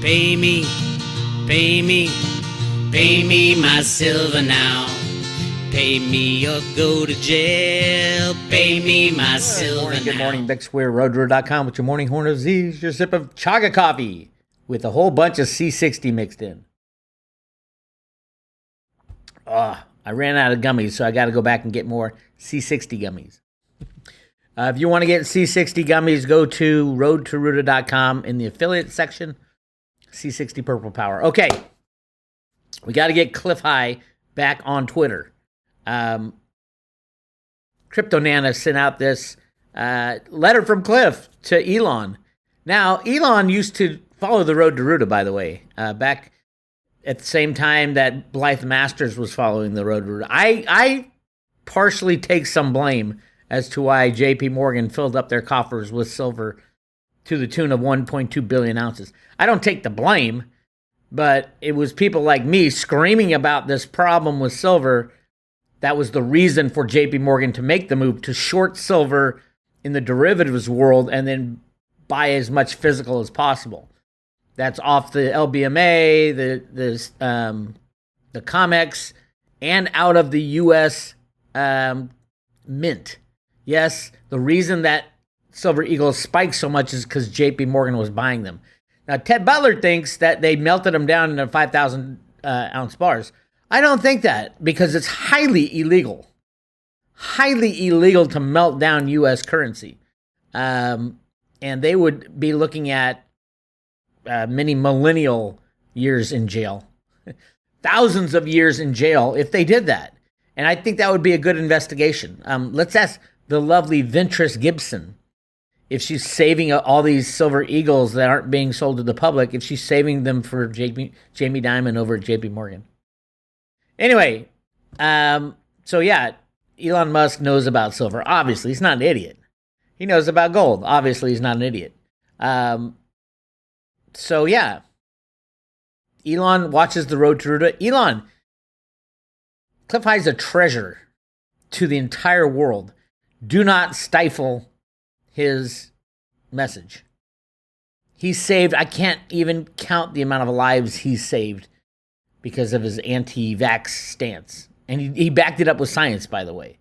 Pay me, pay me, pay me my silver now. Pay me or go to jail. Pay me my silver now. Good morning, Bix Weir, roadrunner.com with your morning horn of Z's, your sip of chaga coffee with a whole bunch of C60 mixed in. I ran out of gummies, so I got to go back and get more C60 gummies. If you want to get C60 gummies, go to roadtoruta.com in the affiliate section. C60 Purple Power. Okay, we got to get Cliff High back on Twitter. Crypto Nana sent out this letter from Cliff to Elon. Now, Elon used to follow the Road to Ruta, by the way, back at the same time that Blythe Masters was following the Road to Ruta. I partially take some blame as to why JP Morgan filled up their coffers with silver to the tune of 1.2 billion ounces. I don't take the blame, but it was people like me screaming about this problem with silver that was the reason for JP Morgan to make the move to short silver in the derivatives world and then buy as much physical as possible. That's off the LBMA, the COMEX, and out of the U.S. Mint. Yes, the reason that Silver Eagles spiked so much is because JP Morgan was buying them. Now, Ted Butler thinks that they melted them down into 5,000 ounce bars. I don't think that, because it's highly illegal. Highly illegal to melt down U.S. currency. And they would be looking at many millennial years in jail. Thousands of years in jail if they did that. And I think that would be a good investigation. Let's ask the lovely Ventress Gibson if she's saving all these Silver Eagles that aren't being sold to the public, if she's saving them for Jamie Dimon over at JP Morgan. Anyway, so yeah, Elon Musk knows about silver. Obviously, he's not an idiot. He knows about gold. Obviously, he's not an idiot. So yeah, Elon watches the Road to Ruta. Elon, Cliff High's a treasure to the entire world. Do not stifle his message. He saved, I can't even count the amount of lives he's saved because of his anti-vax stance. And he backed it up with science, by the way.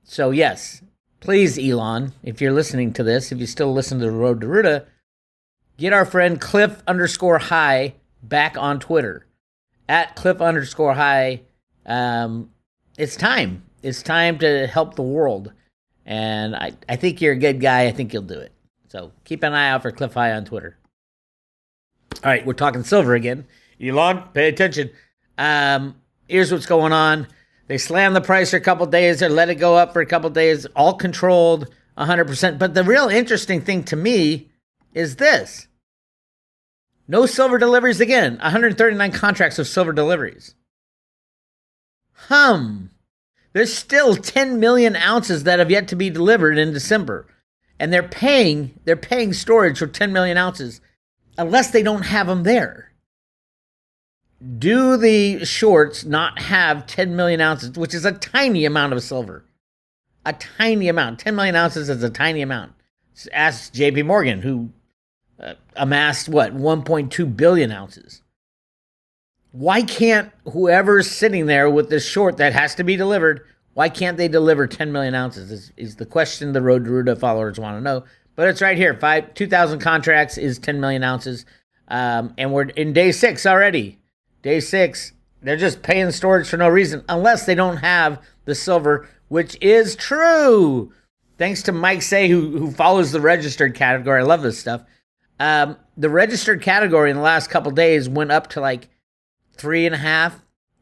So yes, please, Elon, if you're listening to this, if you still listen to the Road to Ruta, get our friend Cliff_High back on Twitter. At Cliff_High. It's time. It's time to help the world. And I think you're a good guy. I think you'll do it. So keep an eye out for Cliff High on Twitter. All right, we're talking silver again. Elon, pay attention. Here's what's going on. They slammed the price for a couple days or let it go up for a couple days, all controlled 100%. But the real interesting thing to me is this. No silver deliveries again. 139 contracts of silver deliveries. There's still 10 million ounces that have yet to be delivered in December. And they're paying storage for 10 million ounces unless they don't have them there. Do the shorts not have 10 million ounces, which is a tiny amount of silver? A tiny amount. 10 million ounces is a tiny amount. Ask JP Morgan, who amassed, 1.2 billion ounces. Why can't whoever's sitting there with this short that has to be delivered, why can't they deliver 10 million ounces is the question the Road to Ruta followers want to know. But it's right here. 2,000 contracts is 10 million ounces. And we're in day 6 already. Day 6, they're just paying storage for no reason, unless they don't have the silver, which is true. Thanks to Mike Say, who follows the registered category. I love this stuff. The registered category in the last couple days went up to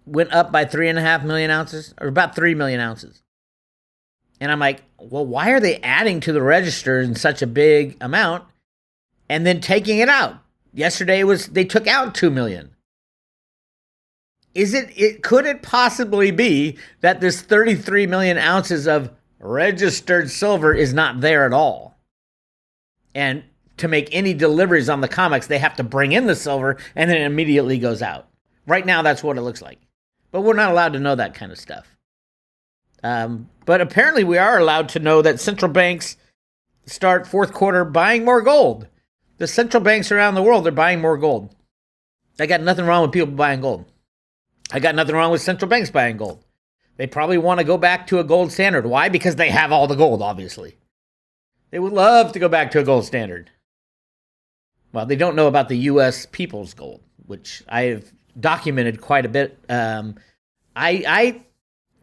went up by 3.5 million ounces, or about 3 million ounces. And I'm like, well, why are they adding to the register in such a big amount and then taking it out? Yesterday they took out 2 million. Could it possibly be that this 33 million ounces of registered silver is not there at all? And to make any deliveries on the COMEX, they have to bring in the silver and then it immediately goes out. Right now, that's what it looks like. But we're not allowed to know that kind of stuff. But apparently we are allowed to know that central banks start fourth quarter buying more gold. The central banks around the world are buying more gold. I got nothing wrong with people buying gold. I got nothing wrong with central banks buying gold. They probably want to go back to a gold standard. Why? Because they have all the gold, obviously. They would love to go back to a gold standard. Well, they don't know about the U.S. people's gold, which I have documented quite a bit.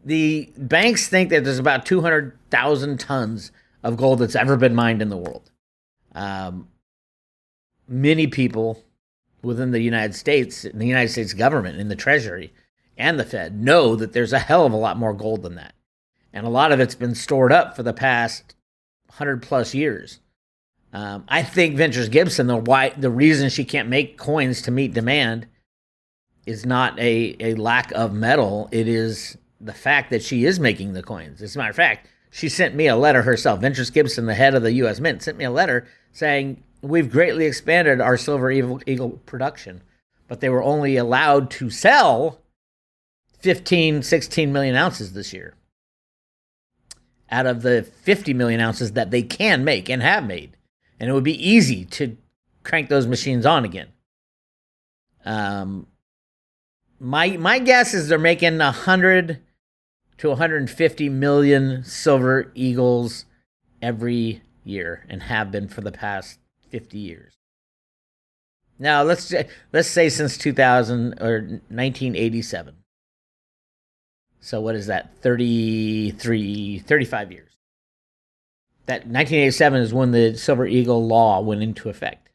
The banks think that there's about 200,000 tons of gold that's ever been mined in the world. Many people within the United States, in the United States government, in the Treasury, and the Fed know that there's a hell of a lot more gold than that. And a lot of it's been stored up for the past 100 plus years. I think Ventures Gibson, the reason she can't make coins to meet demand is not a lack of metal. It is the fact that she is making the coins. As a matter of fact, she sent me a letter herself. Ventures Gibson, the head of the U.S. Mint, sent me a letter saying, we've greatly expanded our Silver Eagle production, but they were only allowed to sell 15, 16 million ounces this year out of the 50 million ounces that they can make and have made. And it would be easy to crank those machines on again. My guess is they're making 100 to 150 million Silver Eagles every year and have been for the past 50 years. Now, let's say since 2000 or 1987. So what is that? 35 years. That 1987 is when the Silver Eagle law went into effect.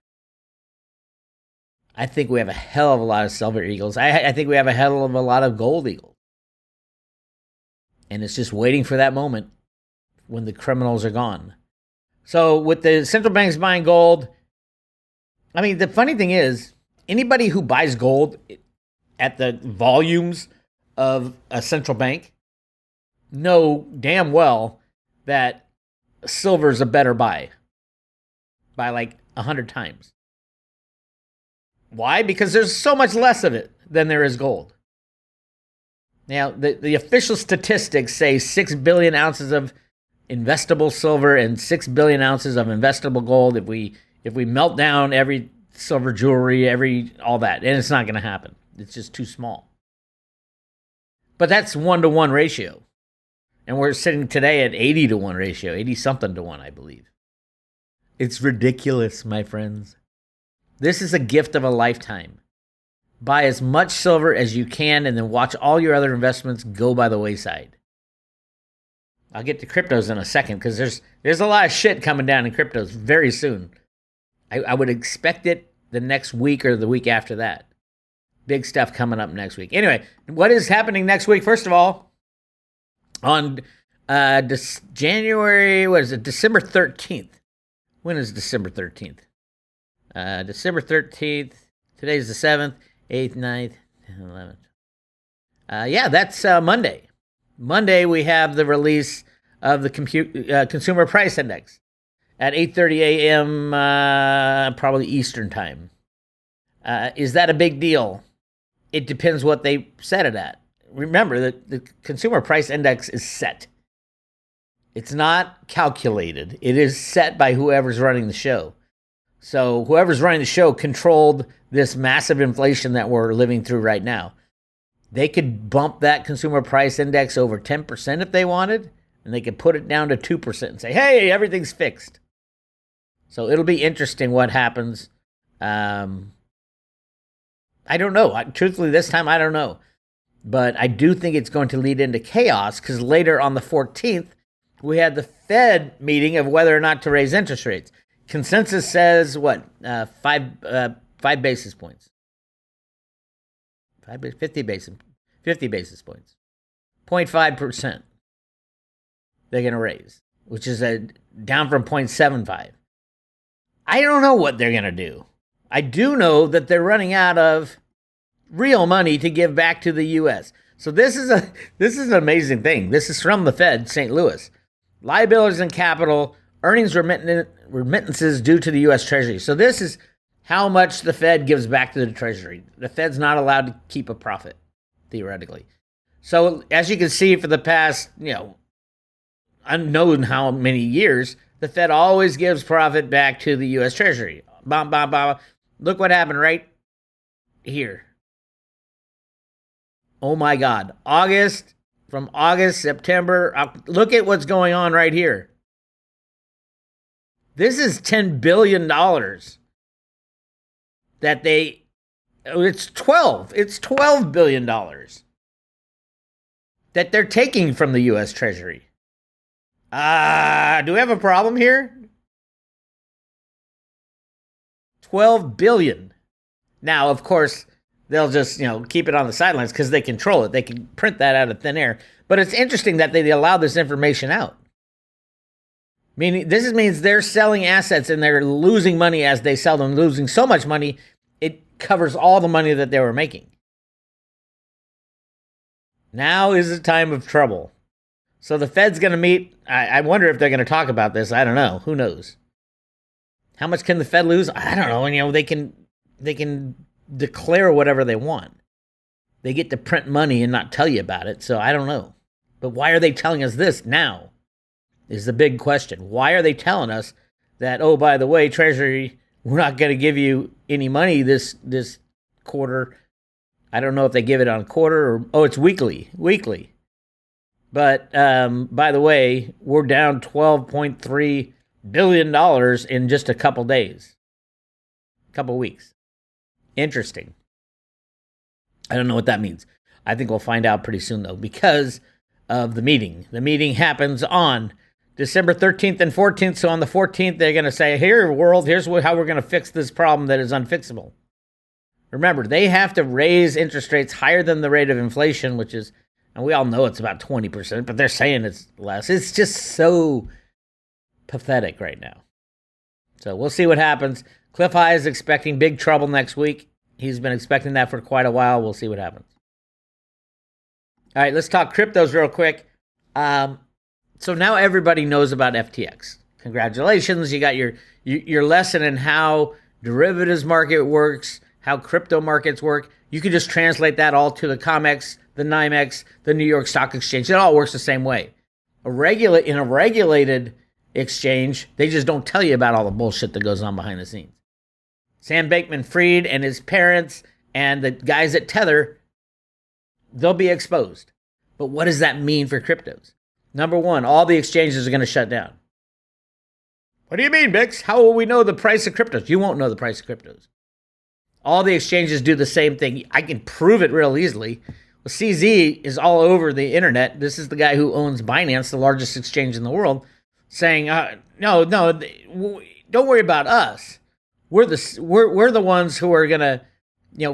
I think we have a hell of a lot of Silver Eagles. I think we have a hell of a lot of Gold Eagles. And it's just waiting for that moment when the criminals are gone. So with the central banks buying gold, I mean, the funny thing is, anybody who buys gold at the volumes of a central bank know damn well that silver's a better buy by like 100 times. Why? Because there's so much less of it than there is gold. Now, the official statistics say 6 billion ounces of investable silver and 6 billion ounces of investable gold if we melt down every silver jewelry, all that. And it's not going to happen. It's just too small. But that's 1-to-1 ratio. And we're sitting today at 80-to-1 ratio, 80-something to 1, I believe. It's ridiculous, my friends. This is a gift of a lifetime. Buy as much silver as you can and then watch all your other investments go by the wayside. I'll get to cryptos in a second because there's a lot of shit coming down in cryptos very soon. I would expect it the next week or the week after that. Big stuff coming up next week. Anyway, what is happening next week? First of all, on January, December 13th. When is December 13th? December 13th. Today's the 7th, 8th, 9th, 10th, 11th. That's Monday. Monday, we have the release of the Consumer Price Index at 8:30 a.m., probably Eastern Time. Is that a big deal? It depends what they set it at. Remember that the Consumer Price Index is set. It's not calculated. It is set by whoever's running the show. So whoever's running the show controlled this massive inflation that we're living through right now. They could bump that Consumer Price Index over 10% if they wanted, and they could put it down to 2% and say, hey, everything's fixed. So it'll be interesting what happens. I don't know. Truthfully, this time, I don't know. But I do think it's going to lead into chaos because later on the 14th, we had the Fed meeting of whether or not to raise interest rates. Consensus says, 5 basis points. 50 basis points. 0.5% they're going to raise, which is down from 0.75. I don't know what they're going to do. I do know that they're running out of real money to give back to the U.S. So this is an amazing thing. This is from the Fed, St. Louis. Liabilities and capital, earnings remittances due to the U.S. Treasury. So this is how much the Fed gives back to the Treasury. The Fed's not allowed to keep a profit, theoretically. So as you can see for the past, unknown how many years, the Fed always gives profit back to the U.S. Treasury. Bam, bam, bam. Look what happened right here. Oh my God. From August, September. Look at what's going on right here. This is $10 billion that it's $12 billion that they're taking from the U.S. Treasury. Do we have a problem here? 12 billion. Now, of course, they'll just, keep it on the sidelines because they control it. They can print that out of thin air. But it's interesting that they allow this information out. Meaning, this means they're selling assets and they're losing money as they sell them, losing so much money, it covers all the money that they were making. Now is the time of trouble. So the Fed's going to meet. I wonder if they're going to talk about this. I don't know. Who knows? How much can the Fed lose? I don't know. They can declare whatever they want. They get to print money and not tell you about it. So I don't know. But why are they telling us this now? Is the big question. Why are they telling us that, oh, by the way, Treasury, we're not going to give you any money this quarter. I don't know if they give it on quarter or, it's weekly. But by the way, we're down $12.3 billion in just a couple days, couple weeks. Interesting. I don't know what that means. I think we'll find out pretty soon, though, because of the meeting. The meeting happens on December 13th and 14th. So on the 14th, they're going to say, here, world, here's how we're going to fix this problem that is unfixable. Remember, they have to raise interest rates higher than the rate of inflation, which is, and we all know it's about 20%, but they're saying it's less. It's just so pathetic right now. So we'll see what happens. Cliff High is expecting big trouble next week. He's been expecting that for quite a while. We'll see what happens. All right, let's talk cryptos real quick. So now everybody knows about FTX. Congratulations, you got your lesson in how derivatives market works, how crypto markets work. You can just translate that all to the COMEX, the NYMEX, the New York Stock Exchange. It all works the same way. In a regulated exchange, they just don't tell you about all the bullshit that goes on behind the scenes. Sam Bankman-Fried and his parents and the guys at Tether, they'll be exposed. But what does that mean for cryptos? Number one, all the exchanges are going to shut down. What do you mean, Bix? How will we know the price of cryptos? You won't know the price of cryptos. All the exchanges do the same thing. I can prove it real easily. Well, CZ is all over the internet. This is the guy who owns Binance, the largest exchange in the world, saying, no, don't worry about us. We're the ones who are going to,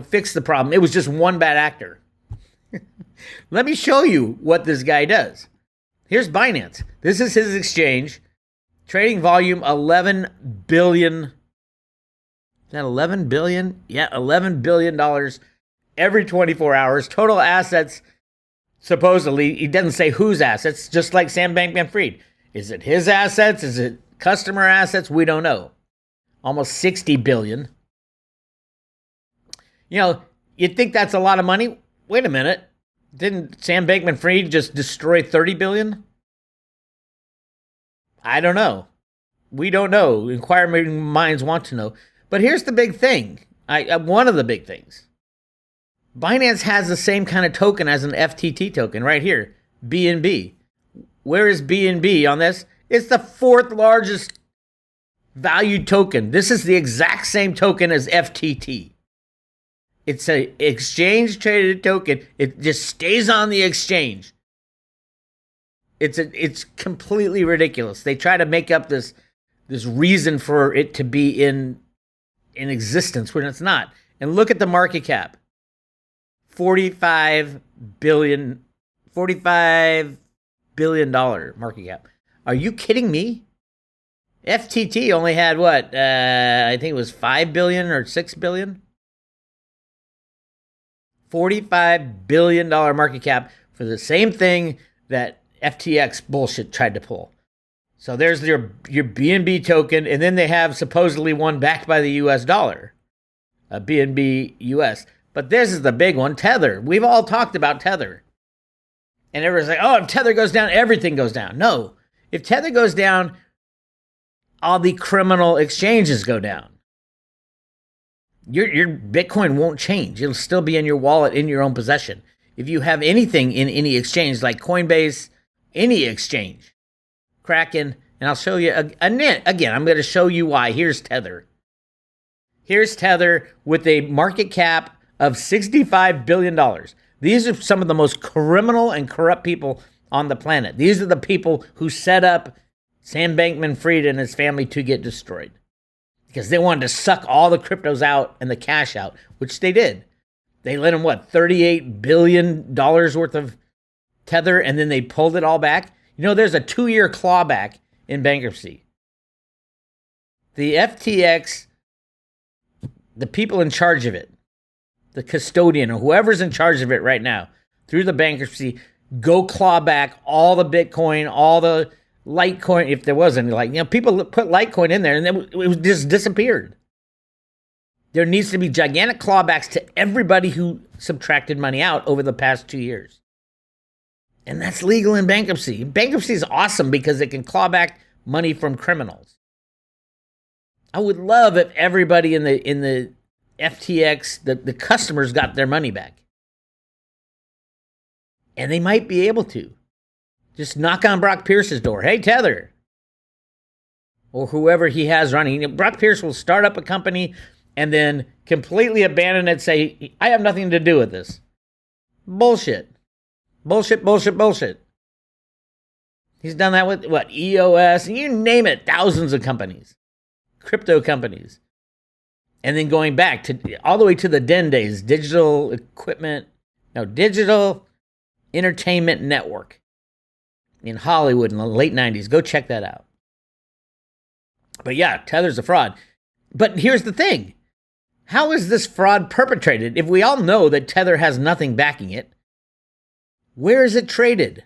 fix the problem. It was just one bad actor. Let me show you what this guy does. Here's Binance. This is his exchange. Trading volume 11 billion. Is that 11 billion? Yeah, $11 billion every 24 hours. Total assets, supposedly, he doesn't say whose assets, just like Sam Bankman-Fried. Is it his assets? Is it customer assets? We don't know. Almost 60 billion. You'd think that's a lot of money. Wait a minute. Didn't Sam Bankman-Fried just destroy 30 billion? I don't know. We don't know. Inquiring minds want to know. But here's the big thing. One of the big things. Binance has the same kind of token as an FTT token right here. BNB. Where is BNB on this? It's the fourth largest valued token. This is the exact same token as FTT. It's an exchange traded token. It just stays on the exchange. It's completely ridiculous. They try to make up this reason for it to be in existence when it's not. And look at the market cap. $45 billion market cap. Are you kidding me? FTT only had what? I think it was 5 billion or 6 billion. $45 billion market cap for the same thing that FTX bullshit tried to pull. So there's your BNB token, and then they have supposedly one backed by the US dollar, a BNB US. But this is the big one, Tether. We've all talked about Tether. And everyone's like, oh, if Tether goes down, everything goes down. No. If Tether goes down, all the criminal exchanges go down. your Bitcoin won't change. It'll still be in your wallet, in your own possession. If you have anything in any exchange like Coinbase, any exchange, Kraken, and I'll show you again, I'm going to show you why. Here's Tether. Here's Tether with a market cap of $65 billion. These are some of the most criminal and corrupt people on the planet. These are the people who set up Sam Bankman-Fried and his family to get destroyed because they wanted to suck all the cryptos out and the cash out, which they did. They let them, $38 billion worth of Tether, and then they pulled it all back. There's a 2-year clawback in bankruptcy. The FTX, the people in charge of it, the custodian or whoever's in charge of it right now, through the bankruptcy, go claw back all the Bitcoin, all the Litecoin, if there was any, people put Litecoin in there and it just disappeared. There needs to be gigantic clawbacks to everybody who subtracted money out over the past 2 years. And that's legal in bankruptcy. Bankruptcy is awesome because it can claw back money from criminals. I would love if everybody in the FTX, the customers got their money back. And they might be able to. Just knock on Brock Pierce's door. Hey, Tether. Or whoever he has running. Brock Pierce will start up a company and then completely abandon it, say, I have nothing to do with this. Bullshit. Bullshit. He's done that with, EOS, you name it, thousands of companies. Crypto companies. And then going back to all the way to the DEN days, Digital Entertainment Network in Hollywood in the late 90s. Go check that out. But yeah, Tether's a fraud. But here's the thing. How is this fraud perpetrated? If we all know that Tether has nothing backing it, where is it traded?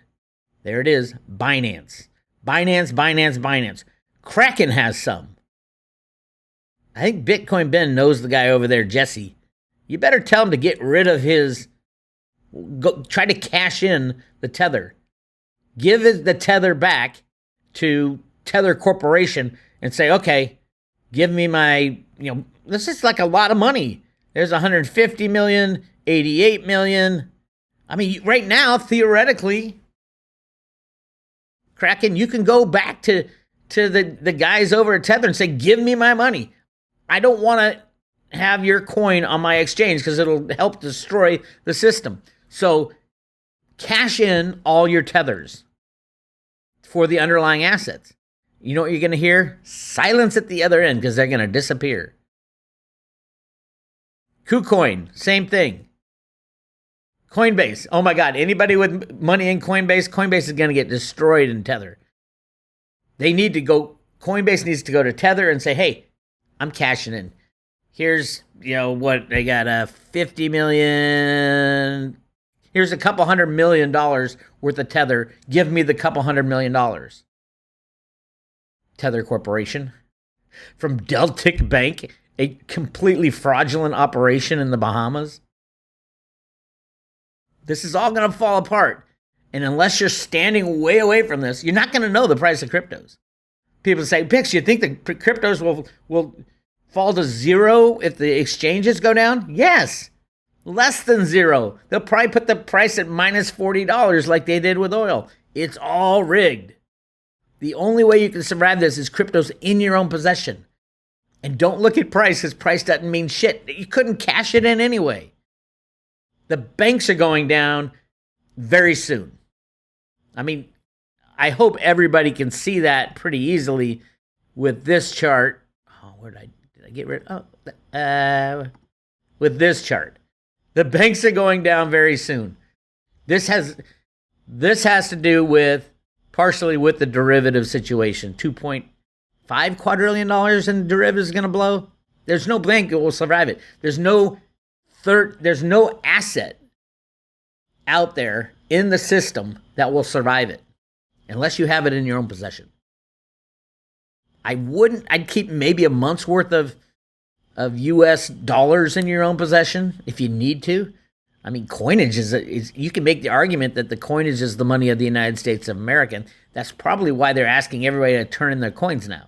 There it is, Binance. Binance. Kraken has some. I think Bitcoin Ben knows the guy over there, Jesse. You better tell him to get rid of try to cash in the Tether. Give the Tether back to Tether Corporation and say, okay, give me my, this is like a lot of money. There's 150 million, 88 million. I mean, right now, theoretically, Kraken, you can go back to the guys over at Tether and say, give me my money. I don't want to have your coin on my exchange because it'll help destroy the system. So cash in all your Tethers for the underlying assets. You know what you're going to hear? Silence at the other end because they're going to disappear. KuCoin, same thing. Coinbase, oh my God, anybody with money in Coinbase is going to get destroyed in Tether. Coinbase needs to go to Tether and say, hey, I'm cashing in. Here's, they got 50 million. Here's a couple $100 million worth of Tether. Give me the couple $100 million. Tether Corporation. From Deltic Bank, a completely fraudulent operation in the Bahamas. This is all going to fall apart. And unless you're standing way away from this, you're not going to know the price of cryptos. People say, Bix, you think the cryptos will fall to zero if the exchanges go down? Yes. Less than zero. They'll probably put the price at minus $40 like they did with oil. It's all rigged. The only way you can survive this is cryptos in your own possession. And don't look at price because price doesn't mean shit. You couldn't cash it in anyway. The banks are going down very soon. I mean, I hope everybody can see that pretty easily with this chart. Oh, did I get rid of? With this chart. The banks are going down very soon. This has to do with partially with the derivative situation. $2.5 quadrillion in derivatives is going to blow. There's no bank that will survive it. There's no asset out there in the system that will survive it unless you have it in your own possession. I'd keep maybe a month's worth of US dollars in your own possession if you need to. I mean, coinage is you can make the argument that the coinage is the money of the United States of America. That's probably why they're asking everybody to turn in their coins now,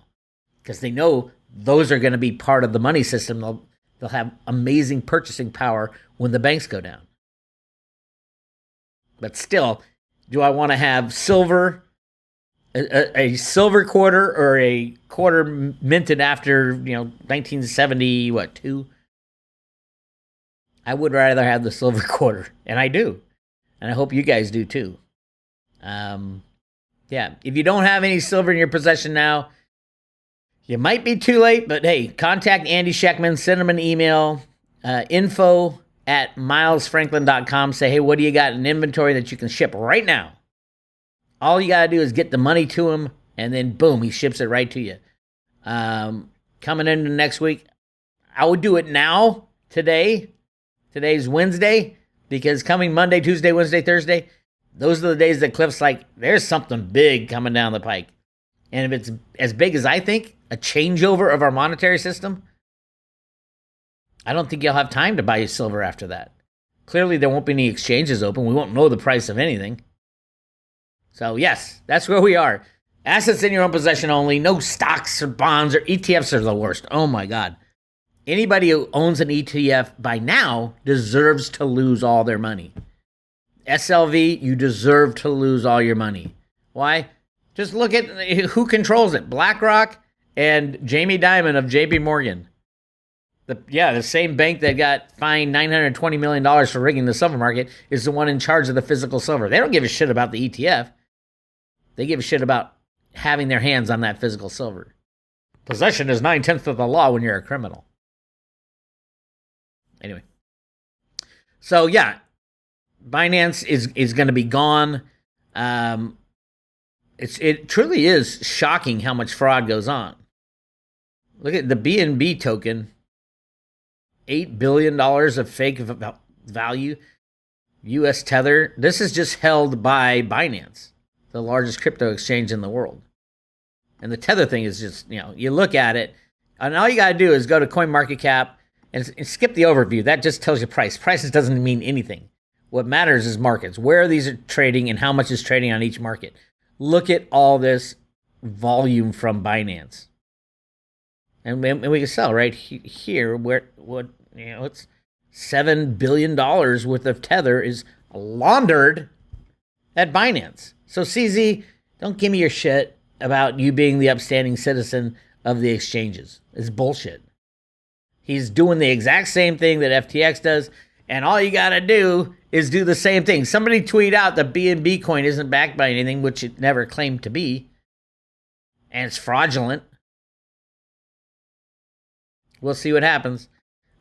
because they know those are going to be part of the money system. They'll have amazing purchasing power when the banks go down. But still, do I want to have silver, a silver quarter, or a quarter minted after 1970 2? I would rather have the silver quarter, and I do, and I hope you guys do too. Yeah, if you don't have any silver in your possession now, you might be too late, but hey, contact Andy Scheckman, send him an email, info@milesfranklin.com. Say, hey, what do you got in inventory that you can ship right now? All you got to do is get the money to him, and then boom, he ships it right to you. Coming into next week, I would do it now, today. Today's Wednesday, because coming Monday, Tuesday, Wednesday, Thursday, those are the days that Cliff's like, there's something big coming down the pike. And if it's as big as I think, a changeover of our monetary system, I don't think you'll have time to buy your silver after that. Clearly, there won't be any exchanges open. We won't know the price of anything. So, yes, that's where we are. Assets in your own possession only. No stocks or bonds or ETFs are the worst. Oh, my God. Anybody who owns an ETF by now deserves to lose all their money. SLV, you deserve to lose all your money. Why? Just look at who controls it. BlackRock and Jamie Dimon of JP Morgan. The same bank that got fined $920 million for rigging the silver market is the one in charge of the physical silver. They don't give a shit about the ETF. They give a shit about having their hands on that physical silver. Possession is 9/10 of the law when you're a criminal. Anyway. So, yeah. Binance is going to be gone. It truly is shocking how much fraud goes on. Look at the BNB token. $8 billion of fake value. US Tether. This is just held by Binance, the largest crypto exchange in the world. And the Tether thing is just, you look at it, and all you got to do is go to CoinMarketCap and skip the overview. That just tells you price. Prices doesn't mean anything. What matters is markets. Where these are trading and how much is trading on each market. Look at all this volume from Binance. And we can sell right here it's $7 billion worth of Tether is laundered at Binance. So CZ, don't give me your shit about you being the upstanding citizen of the exchanges. It's bullshit. He's doing the exact same thing that FTX does, and all you got to do is do the same thing. Somebody tweet out that BNB coin isn't backed by anything, which it never claimed to be, and it's fraudulent. We'll see what happens.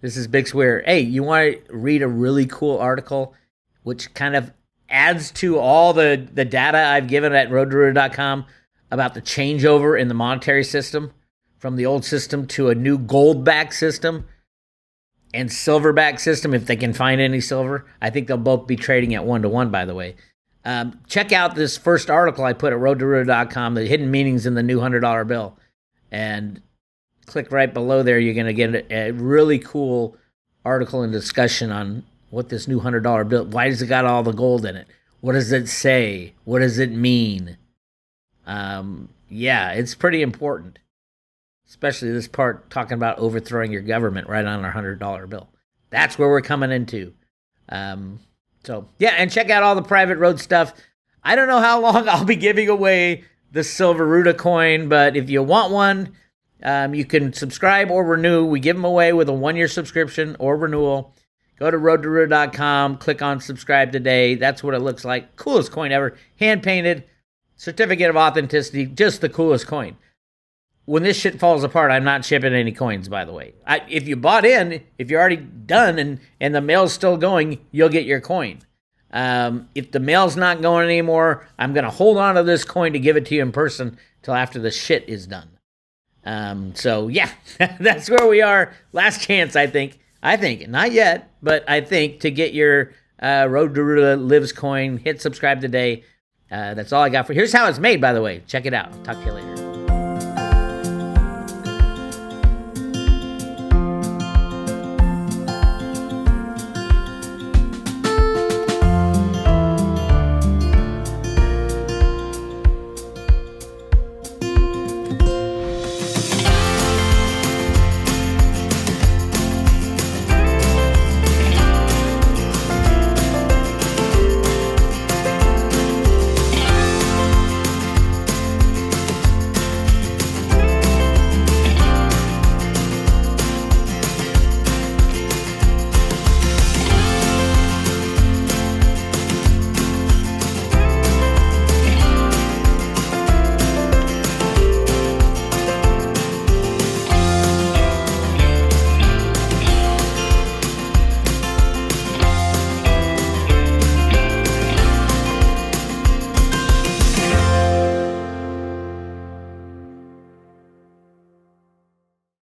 This is Bix Weir. Hey, you want to read a really cool article which kind of adds to all the data I've given at roadtoroota.com about the changeover in the monetary system from the old system to a new gold-backed system and silver-backed system, if they can find any silver. I think they'll both be trading at 1-to-1, by the way. Check out this first article I put at roadtoroota.com, the hidden meanings in the new $100 bill. And click right below there. You're going to get a really cool article and discussion on what this new $100 bill, why does it got all the gold in it? What does it say? What does it mean? Yeah, it's pretty important. Especially this part talking about overthrowing your government right on our $100 bill. That's where we're coming into. So, yeah, and check out all the private road stuff. I don't know how long I'll be giving away the Silver Ruta coin, but if you want one, you can subscribe or renew. We give them away with a 1-year subscription or renewal. Go to roadtoroota.com, click on subscribe today. That's what it looks like. Coolest coin ever. Hand-painted, certificate of authenticity, just the coolest coin. When this shit falls apart, I'm not shipping any coins, by the way. If you bought in, if you're already done and the mail's still going, you'll get your coin. If the mail's not going anymore, I'm going to hold on to this coin to give it to you in person till after the shit is done. So, yeah, that's where we are. Last chance, I think. Not yet, but I think to get your Road to Ruta Lives coin, hit subscribe today. That's all I got for you. Here's how it's made, by the way. Check it out. Talk to you later.